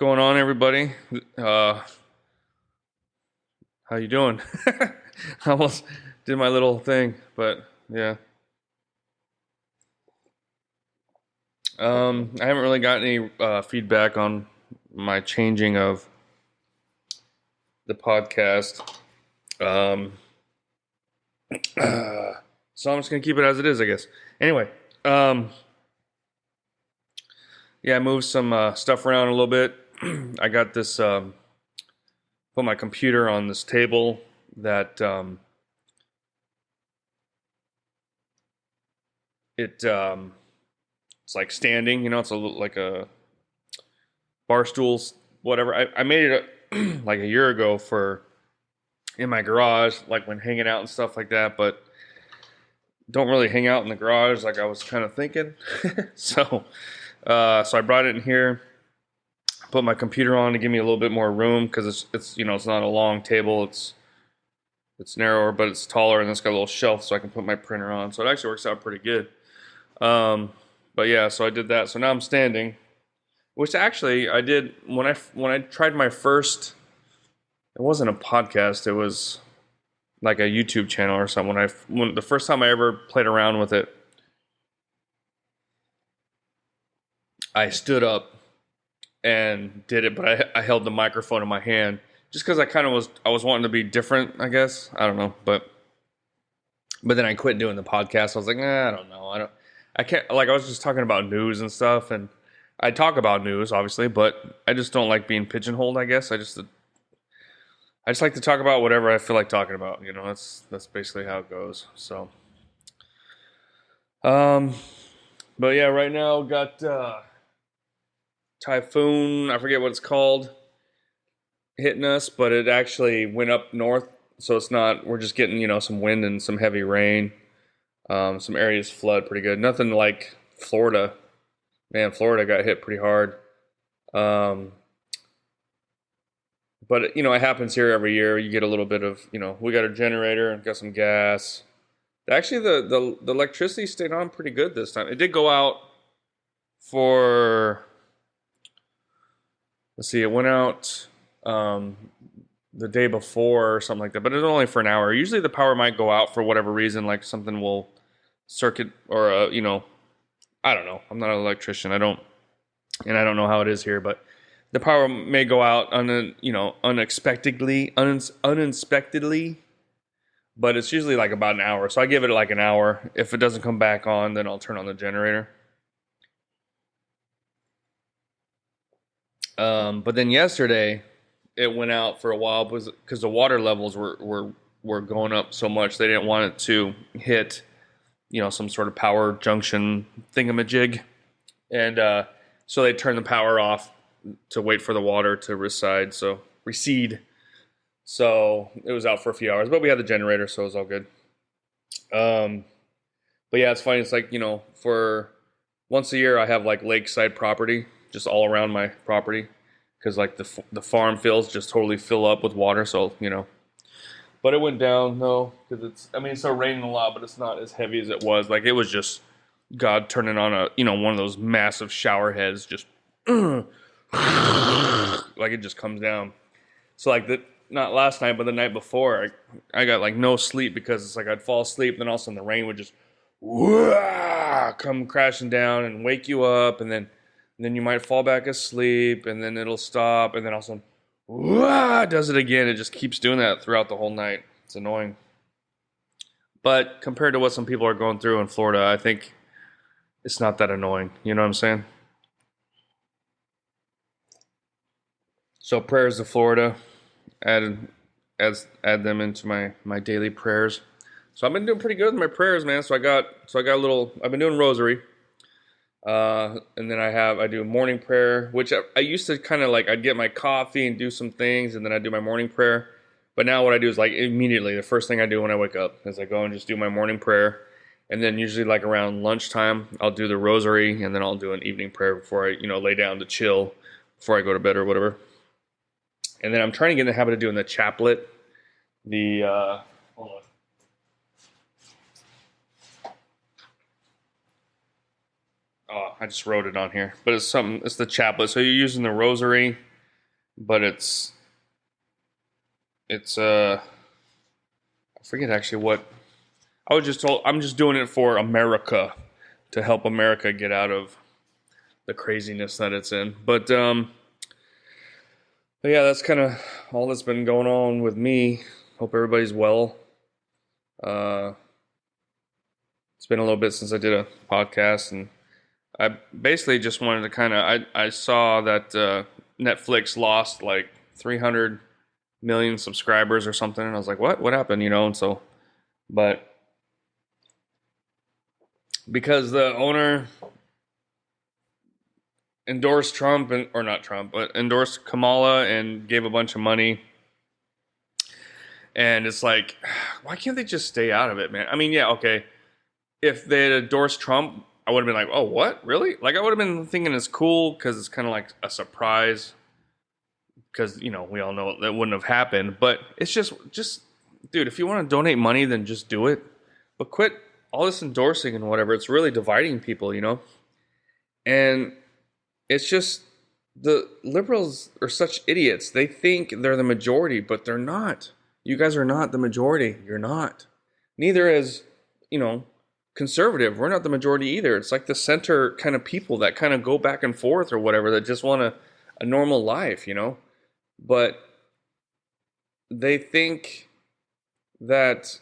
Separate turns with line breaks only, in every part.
going on, everybody? How you doing? I almost did my little thing, but yeah. I haven't really got any feedback on my changing of the podcast. Um, so I'm just gonna keep it as it is, I guess. Anyway, um, yeah, I moved some stuff around a little bit. I got this. Put my computer on this table that it's like standing. It's like a bar stools, whatever. I made it like a year ago for in my garage, like when hanging out and stuff like that. But don't really hang out in the garage like I was kind of thinking. so, so I brought it in here, put my computer on to give me a little bit more room because it's not a long table. It's narrower, but it's taller, and it's got a little shelf so I can put my printer on. So it actually works out pretty good. But yeah, so I did that. So now I'm standing, which actually I did when I tried my first. It wasn't a podcast. It was like a YouTube channel or something. When the first time I ever played around with it, I stood up and did it, but I held the microphone in my hand just because I was wanting to be different. I guess I don't know, but then I quit doing the podcast. I was like, I don't know. I can't, like, I was just talking about news and stuff, and I talk about news, obviously, but I just don't like being pigeonholed, I guess. I just like to talk about whatever I feel like talking about. That's basically how it goes. So, um, but yeah, right now got typhoon. I forget what it's called hitting us, but it actually went up north, so it's not. We're just getting some wind and some heavy rain. Some areas flood pretty good. Nothing like Florida. Man, Florida got hit pretty hard. Um, but it happens here every year. You get a little bit of we got a generator and got some gas. Actually, the electricity stayed on pretty good this time. It did go out for, let's see, it went out um, the day before or something like that, but it was only for an hour. Usually the power might go out for whatever reason, like something will circuit or I don't know. I'm not an electrician. I don't know how it is here, but the power may go out uninspectedly, but it's usually like about an hour. So I give it like an hour. If it doesn't come back on, then I'll turn on the generator. But then yesterday, it went out for a while because the water levels were going up so much they didn't want it to hit some sort of power junction thingamajig, and so they turned the power off to wait for the water to recede. So it was out for a few hours, but we had the generator, so it was all good. Um, but yeah, it's funny. It's like for once a year, I have like lakeside property just all around my property because like the farm fields just totally fill up with water. So but it went down though because it's still raining a lot, but it's not as heavy as it was. Like it was just God turning on a one of those massive shower heads, just like it just comes down. So like not last night, but the night before, I got like no sleep because it's like I'd fall asleep, then all of a sudden the rain would just come crashing down and wake you up, and then you might fall back asleep, and then it'll stop, and then all of a sudden does it again. It just keeps doing that throughout the whole night. It's annoying. But compared to what some people are going through in Florida, I think it's not that annoying. You know what I'm saying? So prayers to Florida. Add add them into my daily prayers. So I've been doing pretty good with my prayers, man. So I got a little. I've been doing rosary. And then I do morning prayer, which I used to kind of like, I'd get my coffee and do some things, and then I'd do my morning prayer. But now what I do is like immediately, the first thing I do when I wake up is I go and just do my morning prayer. And then usually like around lunchtime, I'll do the rosary, and then I'll do an evening prayer before I, lay down to chill before I go to bed or whatever. And then I'm trying to get in the habit of doing the chaplet. Hold on. Oh, I just wrote it on here, but it's the chaplet. So you're using the rosary, but it's I forget actually what I was just told. I'm just doing it for America, to help America get out of the craziness that it's in. But yeah, that's kind of all that's been going on with me. Hope everybody's well. Uh, it's been a little bit since I did a podcast, and I basically just wanted to kind of. I saw that Netflix lost like 300 million subscribers or something, and I was like, what happened? And so, but because the owner endorsed Trump, or not Trump, but endorsed Kamala and gave a bunch of money. And it's like, why can't they just stay out of it, man? I mean, yeah, okay. If they had endorsed Trump, I would have been like, oh, what? Really? Like, I would have been thinking it's cool because it's kind of like a surprise. Because, we all know that wouldn't have happened. But it's just, dude, if you want to donate money, then just do it. But quit all this endorsing and whatever. It's really dividing people. And it's just, the liberals are such idiots. They think they're the majority, but they're not. You guys are not the majority. You're not. Neither is, conservative. We're not the majority either. It's like the center kind of people that kind of go back and forth or whatever, that just want a normal life, But they think that,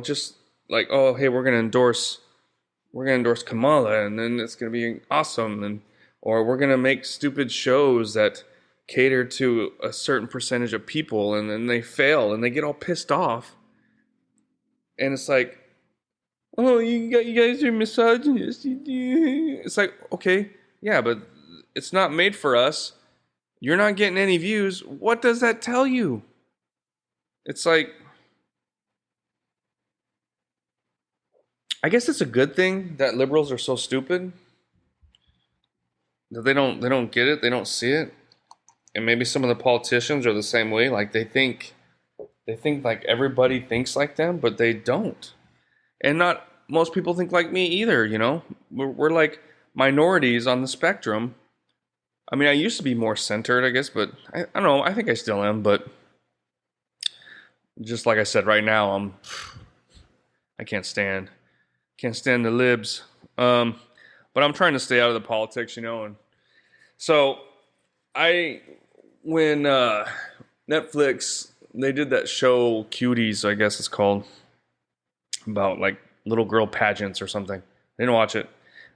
just like, oh, hey, we're gonna endorse Kamala, and then it's gonna be awesome, or we're gonna make stupid shows that cater to a certain percentage of people, and then they fail and they get all pissed off, and it's like, oh, you guys are misogynist. It's like, okay, yeah, but it's not made for us. You're not getting any views. What does that tell you? It's like, I guess it's a good thing that liberals are so stupid that they don't get it, they don't see it. And maybe some of the politicians are the same way. Like they think like everybody thinks like them, but they don't. And not most people think like me either, We're like minorities on the spectrum. I mean, I used to be more centered, I guess, but I don't know. I think I still am, but just like I said, right now, I can't stand the libs. But I'm trying to stay out of the politics, and so when Netflix, they did that show Cuties, I guess it's called, about like little girl pageants or something. I didn't watch it,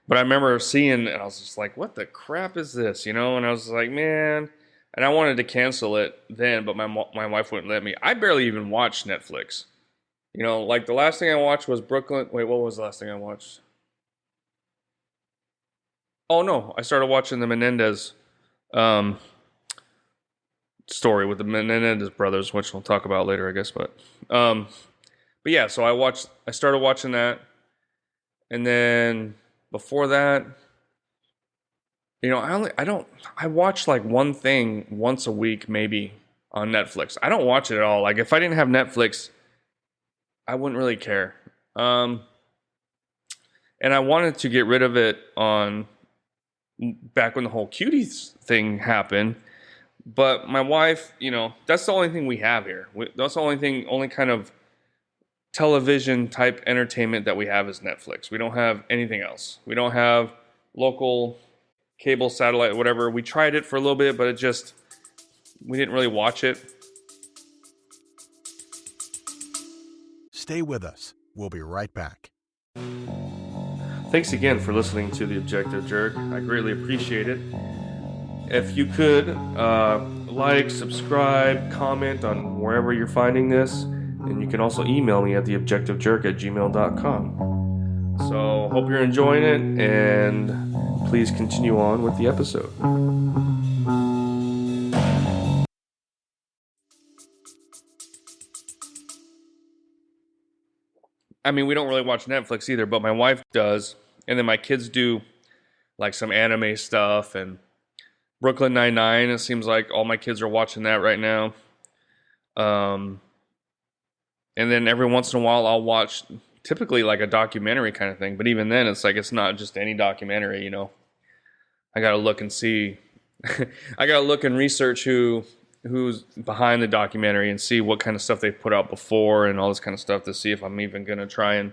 but I remember seeing, and I was just like, what the crap is this, And I was like, man, and I wanted to cancel it then, but my wife wouldn't let me. I barely even watched Netflix. Like the last thing I watched was Brooklyn. Wait, what was the last thing I watched? Oh no, I started watching the Menendez story with the Menendez brothers, which we'll talk about later, I guess. But yeah, so I started watching that, and then before that, I watch like one thing once a week maybe on Netflix. I don't watch it at all. Like if I didn't have Netflix, I wouldn't really care. And I wanted to get rid of it back when the whole Cuties thing happened. But my wife, that's the only thing we have here. That's the only kind of television type entertainment that we have is Netflix. We don't have anything else. We don't have local cable, satellite, whatever. We tried it for a little bit, but we didn't really watch it.
Stay with us. We'll be right back.
Thanks again for listening to The Objective Jerk. I greatly appreciate it. If you could, like, subscribe, comment on wherever you're finding this, and you can also email me at theobjectivejerk@gmail.com. So, hope you're enjoying it, and please continue on with the episode. I mean, we don't really watch Netflix either, but my wife does. And then my kids do like some anime stuff and Brooklyn Nine-Nine. It seems like all my kids are watching that right now. And then every once in a while I'll watch typically like a documentary kind of thing. But even then it's like it's not just any documentary, I got to look and see I gotta look and research who's behind the documentary and see what kind of stuff they've put out before and all this kind of stuff to see if I'm even gonna try and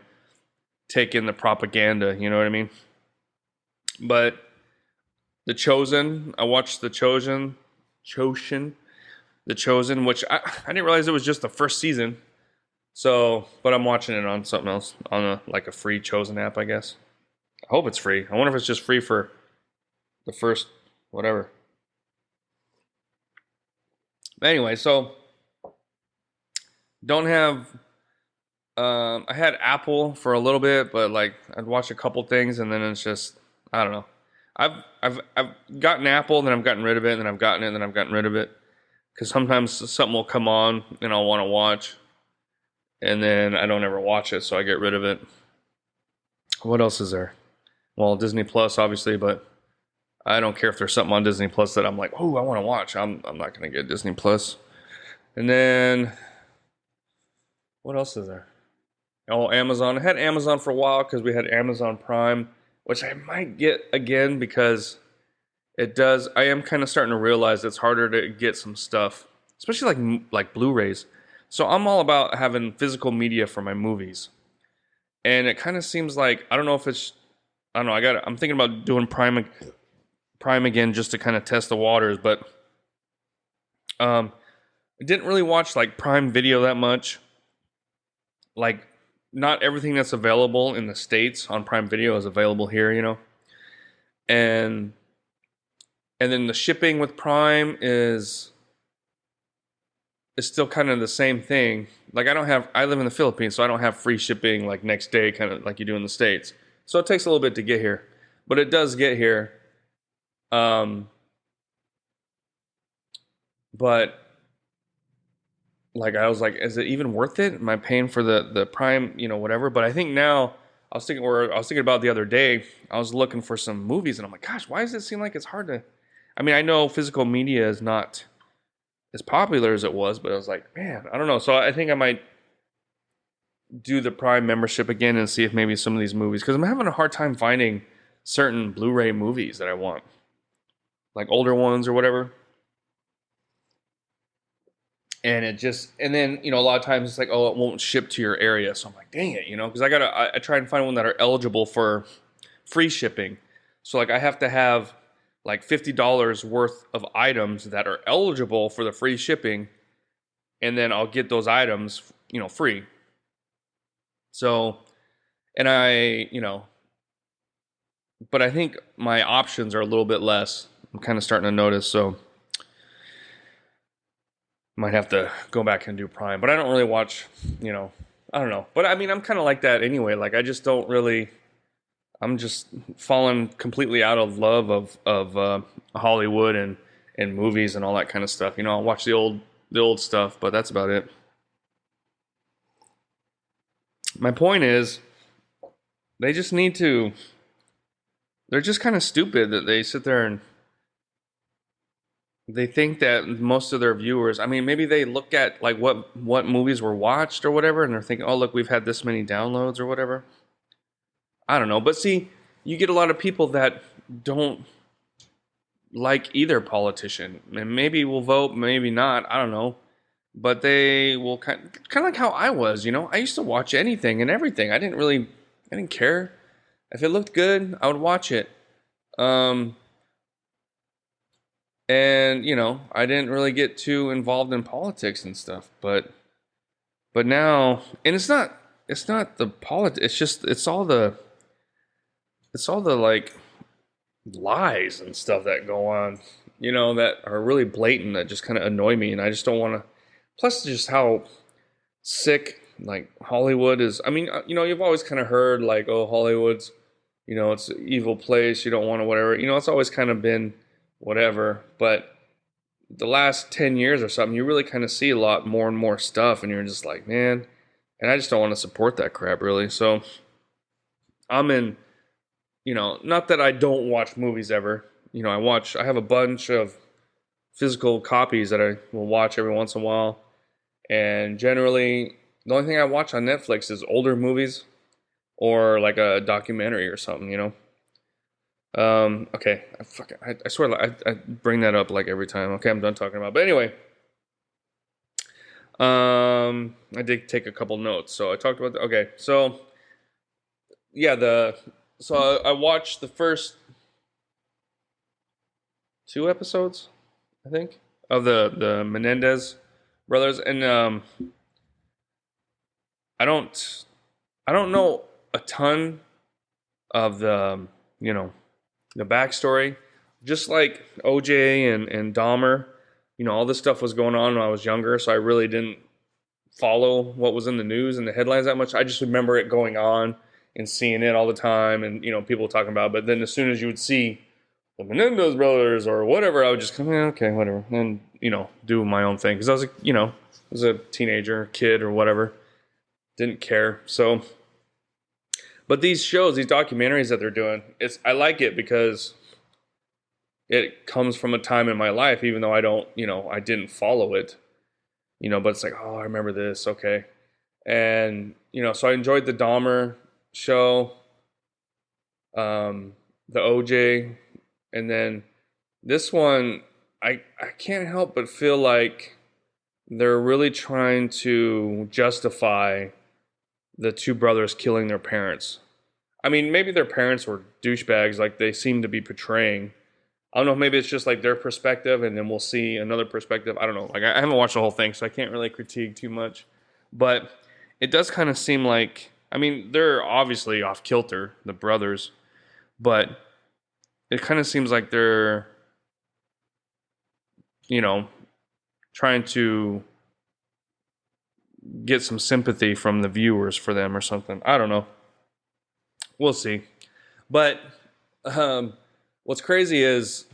take in the propaganda. You know what I mean? But The Chosen, I watched The Chosen, which I didn't realize it was just the first season. So, but I'm watching it on something else, on a free Chosen app, I guess. I hope it's free. I wonder if it's just free for the first whatever. Anyway, so don't have. I had Apple for a little bit, but like I'd watch a couple things, and then it's just I don't know. I've gotten Apple, then I've gotten rid of it, and then I've gotten it, and then I've gotten rid of it. Because sometimes something will come on and I'll want to watch, and then I don't ever watch it, so I get rid of it. What else is there? Well, Disney Plus, obviously, but I don't care if there's something on Disney Plus that I'm like, oh, I want to watch. I'm not gonna get Disney Plus. And then what else is there? Oh, Amazon. I had Amazon for a while because we had Amazon Prime, which I might get again because it does. I am kind of starting to realize it's harder to get some stuff, especially like Blu-rays. So I'm all about having physical media for my movies, and it kind of seems like I don't know if it's. I don't know. I'm thinking about doing Prime again just to kind of test the waters, but I didn't really watch like Prime Video that much. Like, not everything that's available in the States on Prime Video is available here, and then the shipping with Prime is still kind of the same thing. Like I live in the Philippines, so I don't have free shipping like next day, kind of like you do in the States. So it takes a little bit to get here, but it does get here. But like I was like, is it even worth it? Am I paying for the Prime, whatever? But I think now I was thinking about the other day. I was looking for some movies, and I'm like, gosh, why does it seem like it's hard to? I mean, I know physical media is not as popular as it was, but I was like, man, I don't know. So I think I might do the Prime membership again and see if maybe some of these movies, because I'm having a hard time finding certain Blu-ray movies that I want, like older ones or whatever. And then a lot of times it's like, oh, it won't ship to your area. So I'm like, dang it, because I try and find one that are eligible for free shipping. So like I have to have like $50 worth of items that are eligible for the free shipping, and then I'll get those items, free. So, and but I think my options are a little bit less. I'm kind of starting to notice, so might have to go back and do Prime. But I don't really watch, I don't know. But I mean, I'm kind of like that anyway. Like I just don't really. I'm just falling completely out of love of Hollywood and movies and all that kind of stuff. I'll watch the old stuff, but that's about it. My point is, they just need to. They're just kind of stupid that they sit there and they think that most of their viewers. I mean, maybe they look at like what movies were watched or whatever, and they're thinking, oh, look, we've had this many downloads or whatever. I don't know. But see, you get a lot of people that don't like either politician, and maybe will vote, maybe not. I don't know. But they will kind of like how I was, I used to watch anything and everything. I didn't care. If it looked good, I would watch it. And I didn't really get too involved in politics and stuff. But now, and it's not the politics. It's just it's all the like lies and stuff that go on, that are really blatant, that just kind of annoy me, and I just don't want to. Plus, just how sick like Hollywood is. I mean, you've always kind of heard like, oh, Hollywood's, it's an evil place. You don't want to whatever. It's always kind of been whatever. But the last 10 years or something, you really kind of see a lot more and more stuff, and you're just like, man. And I just don't want to support that crap, really. So I'm in. Not that I don't watch movies ever. I have a bunch of physical copies that I will watch every once in a while. And generally, the only thing I watch on Netflix is older movies or like a documentary or something, Okay, I swear I bring that up like every time. Okay, I'm done talking about. But anyway, I did take a couple notes. So I talked about okay. So yeah, I watched the first two episodes, I think, of the Menendez brothers, and I don't I don't know a ton of you know the backstory. Just like OJ and Dahmer, all this stuff was going on when I was younger, so I really didn't follow what was in the news and the headlines that much. I just remember it going on and seeing it all the time, and people talking about it. But then as soon as you would see the Menendez brothers or whatever, I would just come, okay, whatever, and do my own thing because I was was a teenager, kid, or whatever, didn't care. So, but these shows, these documentaries that they're doing, I like it because it comes from a time in my life, even though I don't, I didn't follow it, but it's like, oh, I remember this, okay, and so I enjoyed the Dahmer show, the OJ, and then this one, I can't help but feel like they're really trying to justify the two brothers killing their parents. I mean, maybe their parents were douchebags, like they seem to be portraying. I don't know. Maybe it's just like their perspective, and then we'll see another perspective. I don't know. Like I haven't watched the whole thing, so I can't really critique too much. But it does kind of seem like, I mean, they're obviously off kilter, the brothers, but it kind of seems like they're, you know, trying to get some sympathy from the viewers for them or something. I don't know. We'll see. But what's crazy is,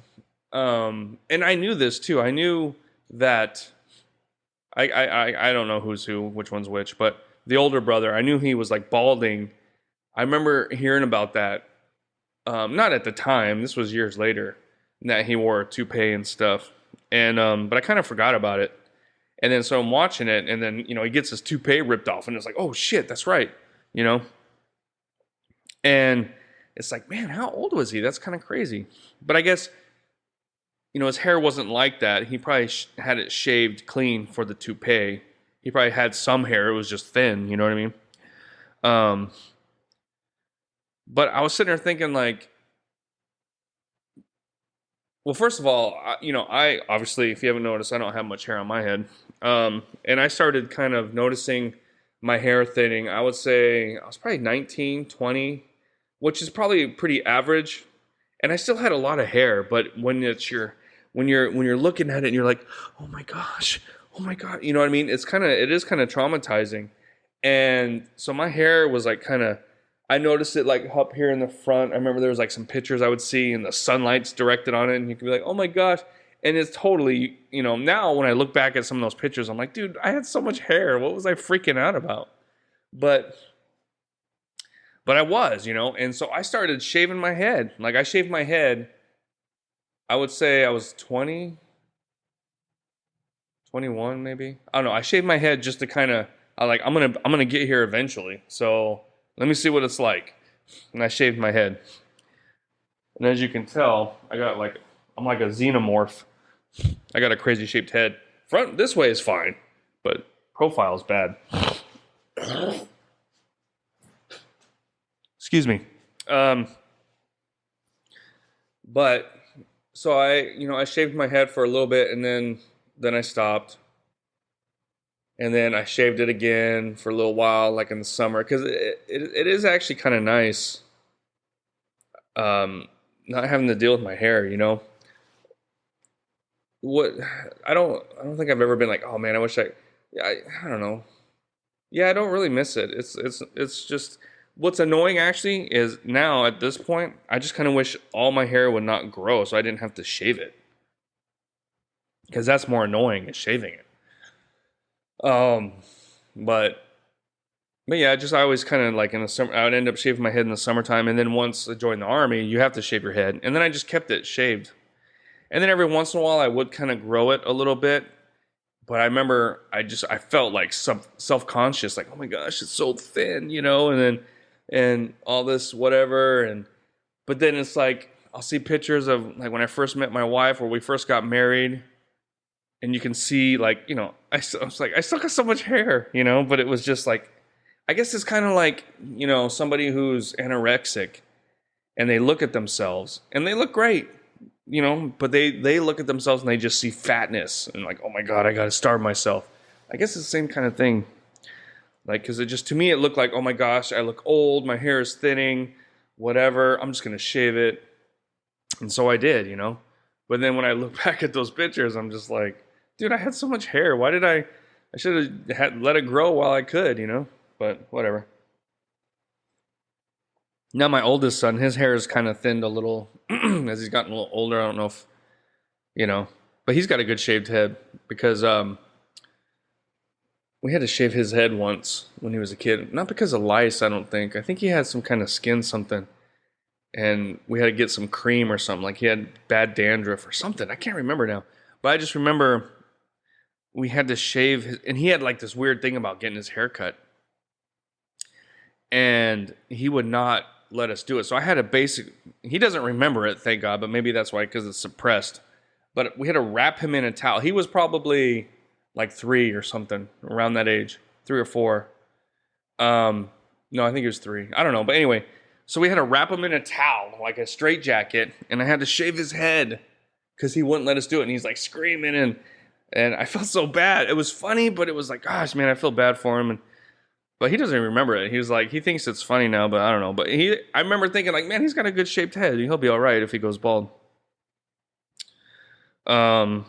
and I knew this too. I knew that I don't know who's who, which one's which, but the older brother, I knew he was like balding. I remember hearing about that. Not at the time. This was years later that he wore a toupee and stuff. And but I kind of forgot about it. And then so I'm watching it, and then he gets his toupee ripped off, and it's like, oh shit, that's right, you know. And it's like, man, how old was he? That's kind of crazy. But I guess his hair wasn't like that. He probably had it shaved clean for the toupee. He probably had some hair. It was just thin. You know what I mean? Um, but I was sitting there thinking, like, well, first of all, I obviously, if you haven't noticed, I don't have much hair on my head. And I started kind of noticing my hair thinning. I would say I was probably 19, 20, which is probably pretty average. And I still had a lot of hair, but when you're looking at it and you're like, oh my gosh, oh my god, you know what I mean? It is kind of traumatizing. And so my hair was like kind of, I noticed it like up here in the front. I remember there was like some pictures I would see and the sunlight's directed on it, and you could be like, oh my gosh. And it's totally, now when I look back at some of those pictures, I'm like, dude, I had so much hair. What was I freaking out about? But I was, and so I started shaving my head. Like I shaved my head, I would say I was 20, 21 maybe. I don't know. I shaved my head just to kind of, I'm gonna get here eventually. So let me see what it's like. And I shaved my head. And as you can tell, I'm like a xenomorph. I got a crazy shaped head. Front this way is fine, but profile is bad. Excuse me. But so I shaved my head for a little bit, and then I stopped. And then I shaved it again for a little while, like in the summer, because it is actually kind of nice, not having to deal with my hair. What I don't think I've ever been like, oh man, I don't know. Yeah, I don't really miss it. It's just what's annoying actually is now at this point, I just kind of wish all my hair would not grow so I didn't have to shave it, because that's more annoying is shaving it. Um, but yeah, just I always kind of like in the summer, I would end up shaving my head in the summertime, and then once I joined the army, you have to shave your head, and then I just kept it shaved, and then every once in a while I would kind of grow it a little bit, but I remember I felt like self conscious, like oh my gosh, it's so thin, and all this whatever, but then it's like I'll see pictures of like when I first met my wife or we first got married, and you can see like, you know, I was like, I still got so much hair, you know, but it was just like, I guess it's kind of like, you know, somebody who's anorexic and they look at themselves and they look great, you know, but they look at themselves and they just see fatness and like, oh my God, I got to starve myself. I guess it's the same kind of thing. Like, because it just, to me, it looked like, oh my gosh, I look old, my hair is thinning, whatever, I'm just going to shave it. And so I did, you know. But then when I look back at those pictures, I'm just like, dude, I had so much hair. Why did I should have let it grow while I could, you know. But whatever. Now my oldest son, his hair is kind of thinned a little as he's gotten a little older. I don't know if, you know, but he's got a good shaved head because we had to shave his head once when he was a kid. Not because of lice, I don't think. I think he had some kind of skin something. And we had to get some cream or something. Like he had bad dandruff or something. I can't remember now. But I just remember we had to shave his, and he had like this weird thing about getting his hair cut. And he would not let us do it. So I had a basic, he doesn't remember it, thank God, but maybe that's why, because it's suppressed. But we had to wrap him in a towel. He was probably like 3 or something, around that age, 3 or 4. No, I think he was 3. I don't know. But anyway, so we had to wrap him in a towel, like a straitjacket, and I had to shave his head because he wouldn't let us do it. And he's like screaming, and I felt so bad. It was funny, but it was like, gosh, man, I feel bad for him. But he doesn't even remember it. He was like, he thinks it's funny now, but I don't know. But I remember thinking like, man, he's got a good shaped head. He'll be all right if he goes bald. What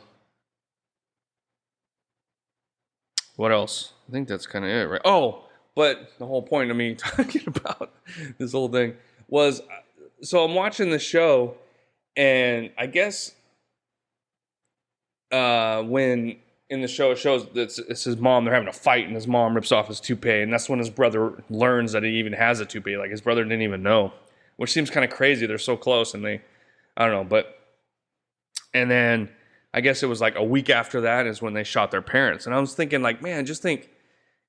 else? I think that's kind of it, right? Oh, but the whole point of me talking about this whole thing was, so I'm watching the show, and I guess when in the show it shows that it's his mom, they're having a fight, and his mom rips off his toupee, and that's when his brother learns that he even has a toupee. Like his brother didn't even know, which seems kind of crazy. They're so close, and I don't know, but, and then I guess it was like a week after that is when they shot their parents, and I was thinking like, man, just think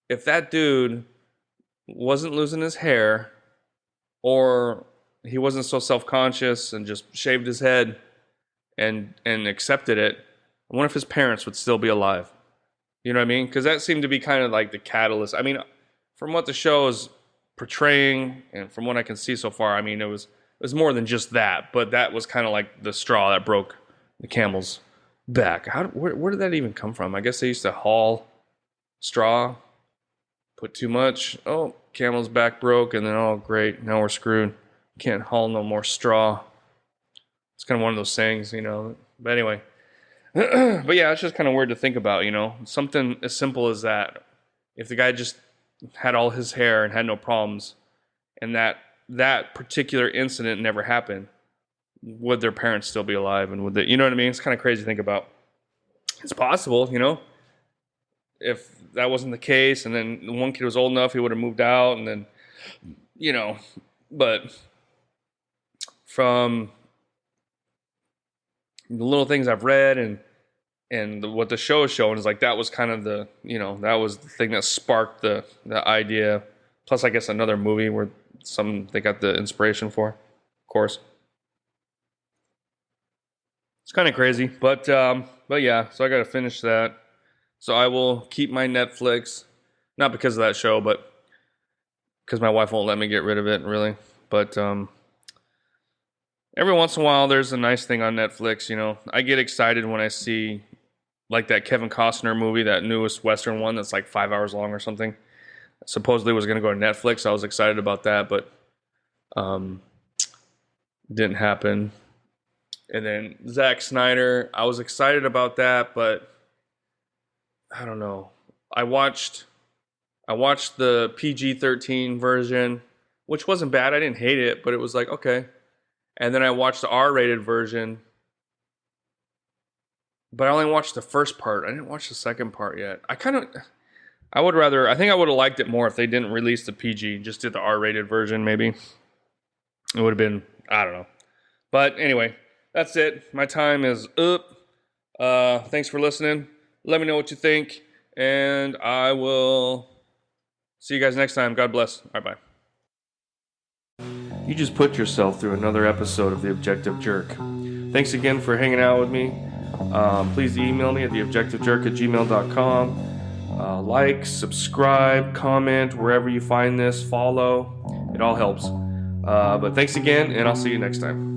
if that dude wasn't losing his hair, or he wasn't so self-conscious and just shaved his head and accepted it, I wonder if his parents would still be alive. You know what I mean? Because that seemed to be kind of like the catalyst. I mean, from what the show is portraying and from what I can see so far, I mean, it was more than just that, but that was kind of like the straw that broke the camel's back. Where did that even come from? I guess they used to haul straw, put too much. Oh, camel's back broke, and then, oh, great, now we're screwed. Can't haul no more straw. It's kind of one of those sayings, you know. But anyway. But yeah, it's just kind of weird to think about, you know. Something as simple as that. If the guy just had all his hair and had no problems, and that particular incident never happened, would their parents still be alive? And would they, you know what I mean? It's kind of crazy to think about. It's possible, you know. If that wasn't the case, and then the one kid was old enough, he would have moved out, and then, you know, but from the little things I've read and what the show is showing is like that was kind of the, you know, that was the thing that sparked the idea. Plus, I guess another movie where they got the inspiration for, of course. It's kind of crazy, but yeah. So I got to finish that. So I will keep my Netflix, not because of that show, but because my wife won't let me get rid of it, really. But every once in a while, there's a nice thing on Netflix. You know, I get excited when I see like that Kevin Costner movie, that newest Western one that's like 5 hours long or something. Supposedly was going to go to Netflix. I was excited about that, but didn't happen. And then Zack Snyder, I was excited about that, but I don't know. I watched the PG-13 version, which wasn't bad. I didn't hate it, but it was like, okay. And then I watched the R-rated version, but I only watched the first part. I didn't watch the second part yet. I think I would have liked it more if they didn't release the PG, just did the R-rated version maybe. It would have been, I don't know. But anyway, that's it. My time is up. Thanks for listening. Let me know what you think, and I will see you guys next time. God bless. All right, bye. you just put yourself through another episode of The Objective Jerk. Thanks again for hanging out with me. Please email me at theobjectivejerk@gmail.com. Like, subscribe, comment wherever you find this, follow. It all helps. But thanks again, and I'll see you next time.